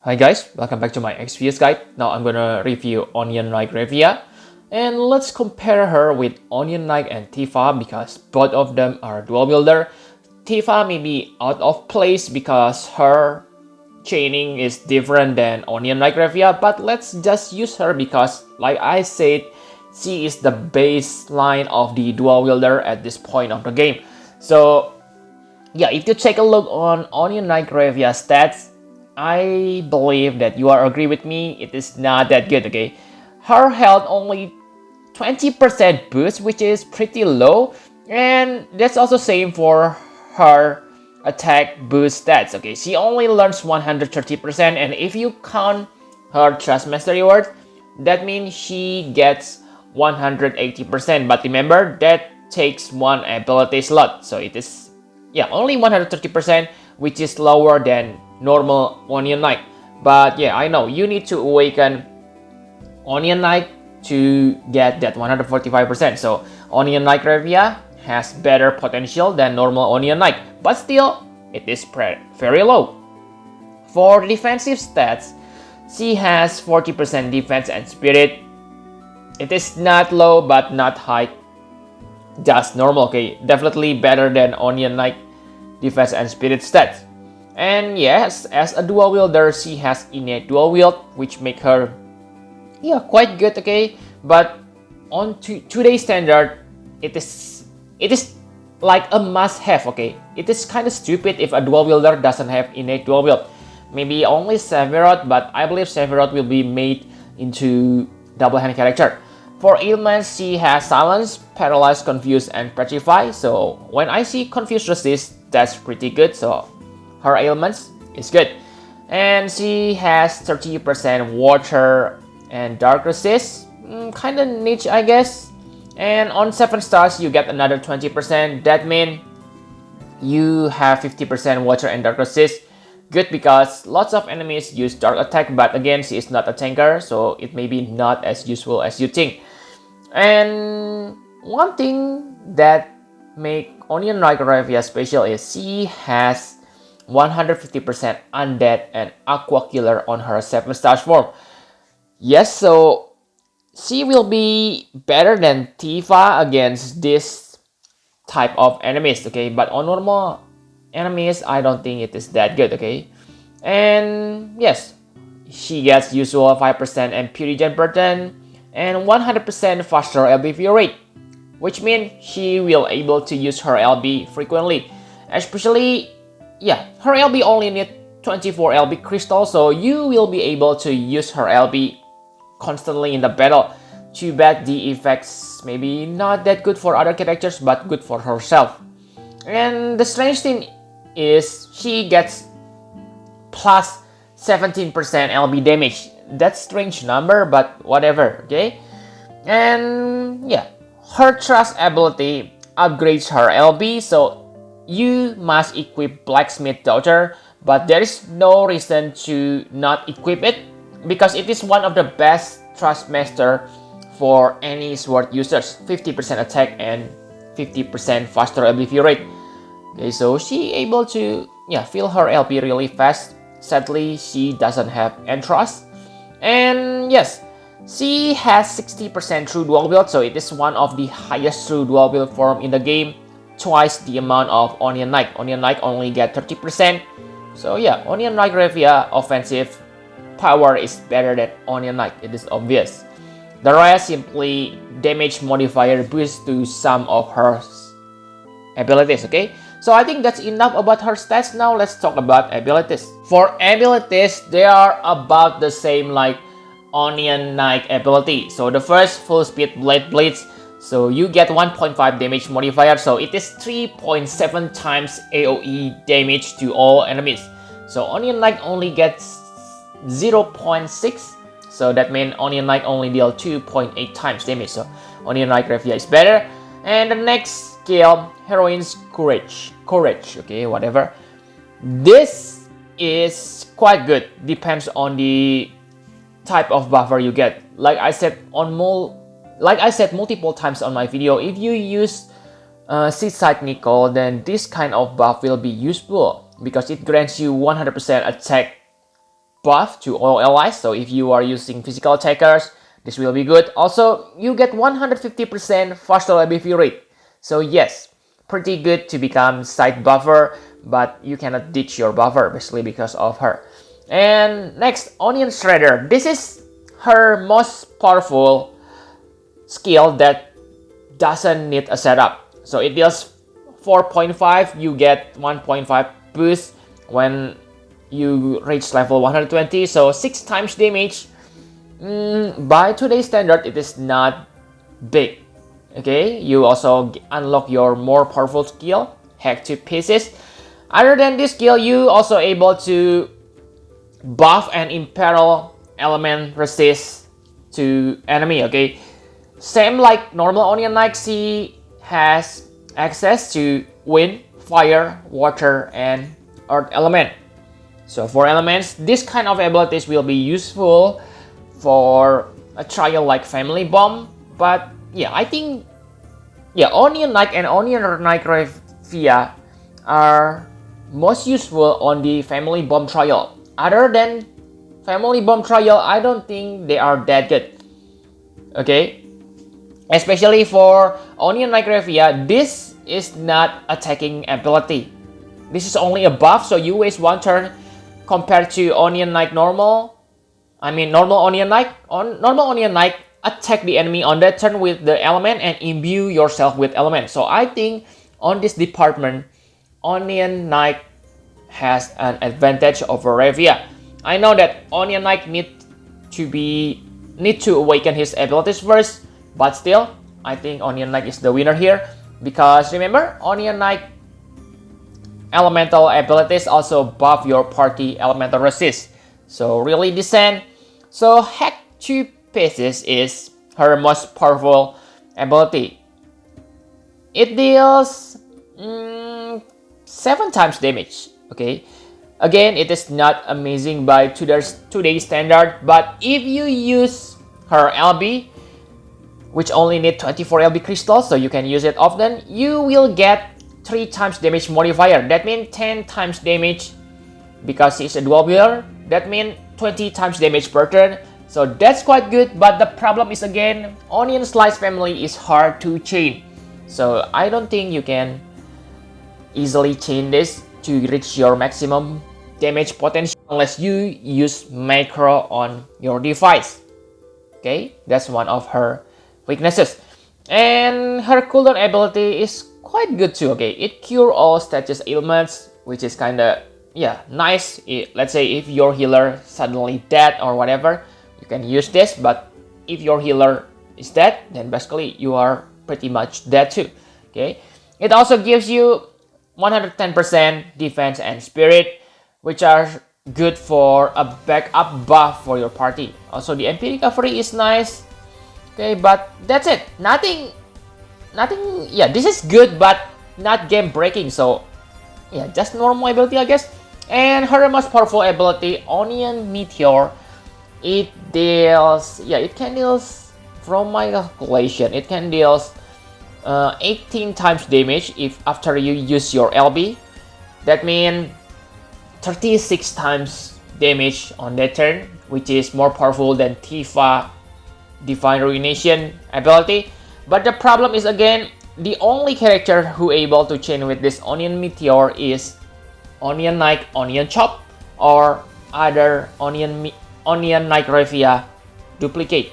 Hi guys, welcome back to my XPS guide. Now I'm gonna review Onion Knight Refia, and let's compare her with Onion Knight and Tifa because both of them are dual wielder. Tifa may be out of place because her chaining is different than Onion Knight Refia, but let's just use her because, like I said, she is the baseline of the dual wielder at this point of the game. So yeah, if you take a look on Onion Knight Refia stats, I believe that you are agree with me, it is not that good, okay? Her health only 20% boost, which is pretty low, and that's also same for her attack boost stats, okay? She only learns 130%, and if you count her Trust Mastery word, that means she gets 180%, but remember, that takes one ability slot, so it is, yeah, only 130%, which is lower than normal Onion Knight. But yeah, I know you need to awaken Onion Knight to get that 145%. So Onion Knight Refia has better potential than normal Onion Knight, but still it is very low. For defensive stats, she has 40% defense and spirit. It is not low but not high, just normal, okay? Definitely better than Onion Knight defense and spirit stats. And yes, as a dual wielder, she has innate dual wield, which make her, yeah, quite good, okay? But on today's standard, it is like a must-have, okay? It is kind of stupid if a dual wielder doesn't have innate dual wield. Maybe only Sephiroth, but I believe Sephiroth will be made into double hand character. For ailments, she has Silence, Paralyze, Confuse, and Petrify. So when I see Confuse Resist, that's pretty good. So her ailments is good. And she has 30% Water and Dark Resist. Kinda niche, I guess. And on 7 stars, you get another 20%. That means you have 50% Water and Dark Resist. Good because lots of enemies use Dark Attack, but again, she is not a tanker, so it may be not as useful as you think. And one thing that make Onion Knight Refia special is she has 150% Undead and Aqua Killer on her 7 stars form. Yes, so she will be better than Tifa against this type of enemies, okay? But on normal enemies, I don't think it is that good, okay? And yes, she gets usual 5% and Purigen burden and 100% faster LB rate, which means she will able to use her LB frequently. Especially, yeah, her LB only need 24 LB crystal, so you will be able to use her LB constantly in the battle. Too bad the effects maybe not that good for other characters, but good for herself. And the strange thing is she gets plus 17% LB damage. That's strange number, but whatever, okay? And yeah, her Trust ability upgrades her LB, so you must equip Blacksmith Daughter, but there is no reason to not equip it because it is one of the best Trust Master for any sword users. 50% attack and 50% faster LB rate. Okay, so she able to, yeah, fill her LB really fast. Sadly, she doesn't have Entrust. And yes, she has 60% true dual wield, so it is one of the highest true dual wield form in the game. Twice the amount of Onion Knight. Onion Knight only get 30%. So yeah, Onion Knight Refia offensive power is better than Onion Knight. It is obvious. The rest simply damage modifier boost to some of her abilities, okay? So I think that's enough about her stats. Now let's talk about abilities. For abilities, they are about the same like Onion Knight ability. So the first, full speed blade blitz. So you get 1.5 damage modifier. So it is 3.7 times AoE damage to all enemies. So Onion Knight only gets 0.6. So that means Onion Knight only deal 2.8 times damage. So Onion Knight Refia is better. And the next skill, Heroine's Courage, okay, whatever. This is quite good. Depends on the type of buffer you get. Like I said multiple times on my video, if you use Seaside Nickel, then this kind of buff will be useful because it grants you 100% attack buff to all allies. So if you are using physical attackers, this will be good. Also, you get 150% faster LBV rate. So yes, pretty good to become side buffer, but you cannot ditch your buffer basically because of her. And next, Onion Shredder. This is her most powerful skill that doesn't need a setup. So it deals 4.5, you get 1.5 boost when you reach level 120, so 6 times damage. By today's standard, it is not big. Okay, you also unlock your more powerful skill, Hack to Pieces. Other than this skill, you also able to buff and imperil element resist to enemy. Okay, same like normal Onion Knight, she has access to wind, fire, water, and earth element. So for elements, this kind of abilities will be useful for a trial like Family Bomb. But yeah, I think Onion Knight and Onion Knight Refia are most useful on the Family Bomb trial. Other than Family Bomb trial, I don't think they are that good. Okay, especially for Onion Knight Refia, this is not attacking ability. This is only a buff, so you waste one turn compared to Onion Knight normal. Normal Onion Knight. Normal Onion Knight attack the enemy on that turn with the element and imbue yourself with element. So I think on this department, Onion Knight has an advantage over Refia. I know that Onion Knight need to awaken his abilities first, but still, I think Onion Knight is the winner here because remember, Onion Knight elemental abilities also buff your party elemental resist. So really decent. So Hack to Pieces is her most powerful ability. It deals 7 times damage. Okay, again, it is not amazing by today's standard, but if you use her LB, which only need 24 LB crystals, so you can use it often, you will get 3 times damage modifier. That means 10 times damage because it's a dual wielder. That means 20 times damage per turn. So that's quite good, but the problem is again, Onion Slice family is hard to chain. So I don't think you can easily chain this to reach your maximum damage potential unless you use macro on your device. Okay, that's one of her weaknesses. And her cooldown ability is quite good too. Okay, it cure all status ailments, which is kinda nice. Let's say if your healer suddenly dead or whatever, you can use this. But if your healer is dead, then basically you are pretty much dead too. Okay, it also gives you 110% defense and spirit, which are good for a backup buff for your party. Also, the MP recovery is nice. Okay, but that's it. Nothing. Yeah, this is good, but not game breaking. So, yeah, just normal ability, I guess. And her most powerful ability, Onion Meteor, it deals. Yeah, it can deal. From my calculation, it can deal 18 times damage if after you use your LB. That means 36 times damage on that turn, which is more powerful than Tifa Divine Ruination ability. But the problem is again, the only character who able to chain with this Onion Meteor is Onion Knight, Onion Chop, or other Onion Knight Refia duplicate.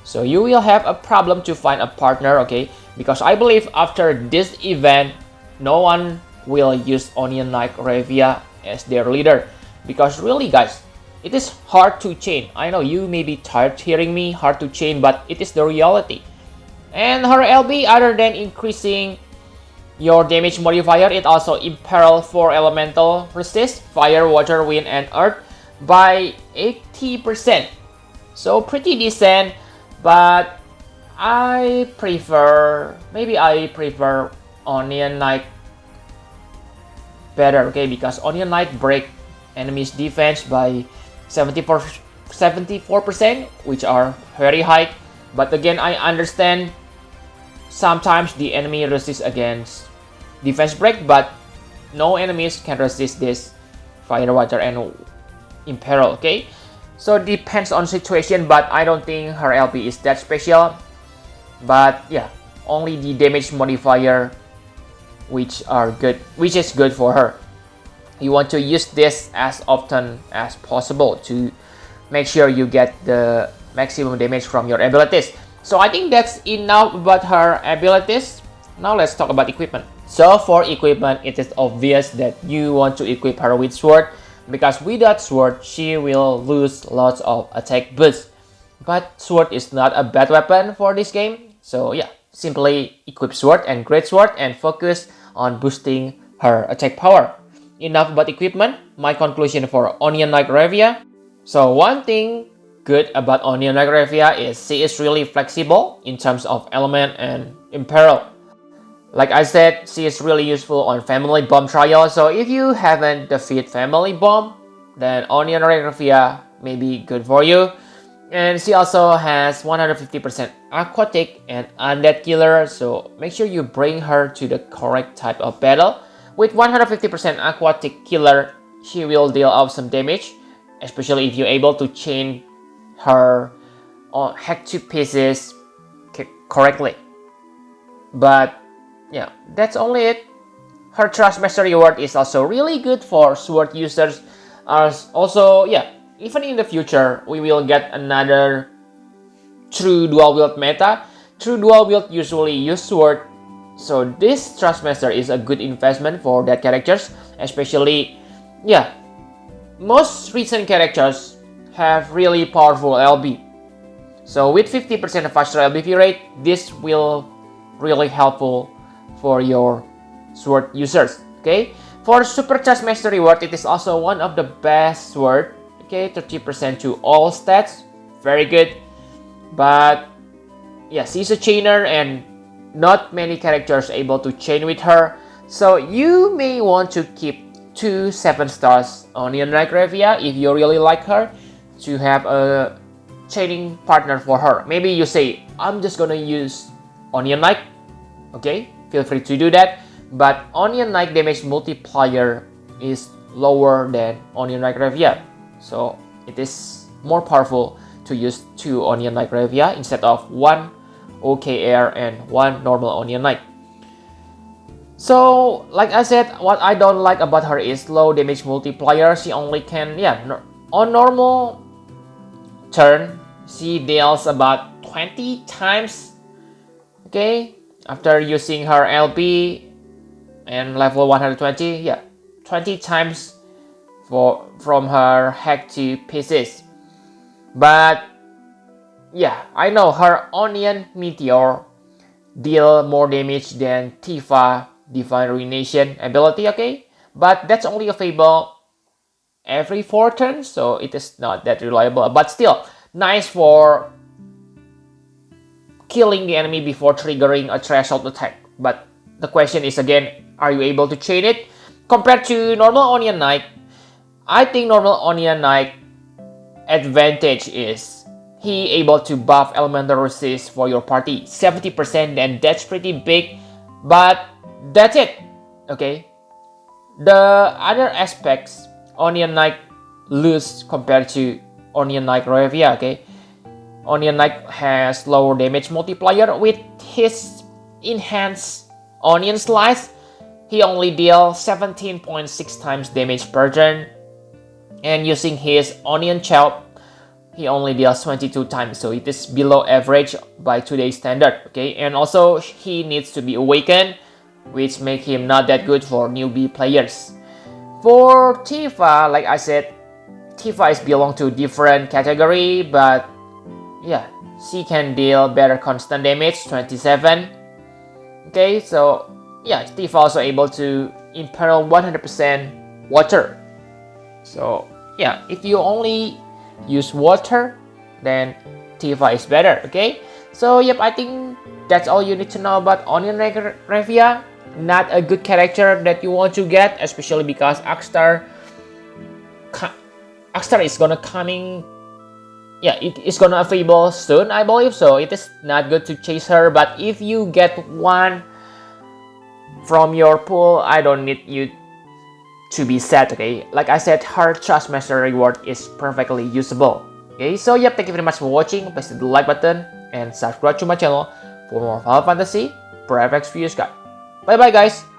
So you will have a problem to find a partner, okay? Because I believe after this event, no one will use Onion Knight Refia as their leader. Because really guys, it is hard to chain. I know you may be tired hearing me, hard to chain, but it is the reality. And her LB, other than increasing your damage modifier, it also imperil 4 elemental resist, fire, water, wind, and earth by 80%. So pretty decent, but I prefer Onion Knight better, okay? Because Onion Knight break enemies defense by 74%, which are very high. But again, I understand sometimes the enemy resists against defense break, but no enemies can resist this fire, water, and Imperil, okay? So depends on situation, but I don't think her LP is that special. But yeah, only the damage modifier which is good for her. You want to use this as often as possible to make sure you get the maximum damage from your abilities. So I think that's enough about her abilities. Now let's talk about equipment. So for equipment, it is obvious that you want to equip her with sword, because without sword, she will lose lots of attack boosts. But sword is not a bad weapon for this game. So yeah, simply equip sword and great sword and focus on boosting her attack power. Enough about equipment. My conclusion for Onion Knight Refia. So one thing good about Onion Knight Refia is she is really flexible in terms of element and imperil. Like I said, she is really useful on Family Bomb trial. So if you haven't defeated Family Bomb, then Onion Knight Refia may be good for you. And she also has 150% aquatic and undead killer, so make sure you bring her to the correct type of battle. With 150% aquatic killer, she will deal out some damage, especially if you're able to chain her hack to pieces correctly. But yeah, that's only it. Her Trust Mastery reward is also really good for sword users. Also, yeah, even in the future, we will get another true dual wield meta. True dual wield usually use sword, so this Trust Master is a good investment for that characters, especially, yeah, most recent characters have really powerful LB. So with 50% faster LBP rate, this will really helpful for your sword users, okay? For Super Trust Master reward, it is also one of the best sword. Okay, 30% to all stats, very good. But yeah, she's a chainer and not many characters able to chain with her. So you may want to keep 2 7 stars Onion Knight Refia if you really like her, to have a chaining partner for her. Maybe you say, I'm just gonna use Onion Knight. Okay, feel free to do that. But Onion Knight damage multiplier is lower than Onion Knight Refia. So it is more powerful to use 2 Onion Knight Refia instead of 1 OKR and 1 normal Onion Knight. So like I said, what I don't like about her is low damage multiplier. She only can, on normal turn, she deals about 20 times. Okay, after using her LP and level 120, 20 times from her hack to pieces. But yeah, I know her Onion Meteor deal more damage than Tifa Divine Ruination ability, okay? But that's only available every 4 turns, so it is not that reliable. But still, nice for killing the enemy before triggering a threshold attack. But the question is again, are you able to chain it? Compared to normal Onion Knight, I think normal Onion Knight advantage is he able to buff elemental resist for your party 70%, and that's pretty big. But that's it, okay? The other aspects Onion Knight lose compared to Onion Knight Refia, okay? Onion Knight has lower damage multiplier. With his enhanced Onion Slice, he only deals 17.6 times damage per turn. And using his Onion Chop, he only deals 22 times, so it is below average by today's standard, okay? And also, he needs to be awakened, which make him not that good for newbie players. For Tifa, like I said, Tifa is belong to different category, but yeah, she can deal better constant damage, 27. Okay, so yeah, Tifa also able to imperil 100% water. So yeah, if you only use water, then Tifa is better, okay? So yep, I think that's all you need to know about Onion Refia. Not a good character that you want to get, especially because Akstar is gonna coming. Yeah, it is gonna available soon, I believe. So it is not good to chase her. But if you get one from your pool, I don't need you to be said, okay? Like I said, her Trustmaster reward is perfectly usable. Okay, so yep, thank you very much for watching. Please hit the like button and subscribe to my channel for more Final Fantasy Private Experience Guide. Bye bye guys!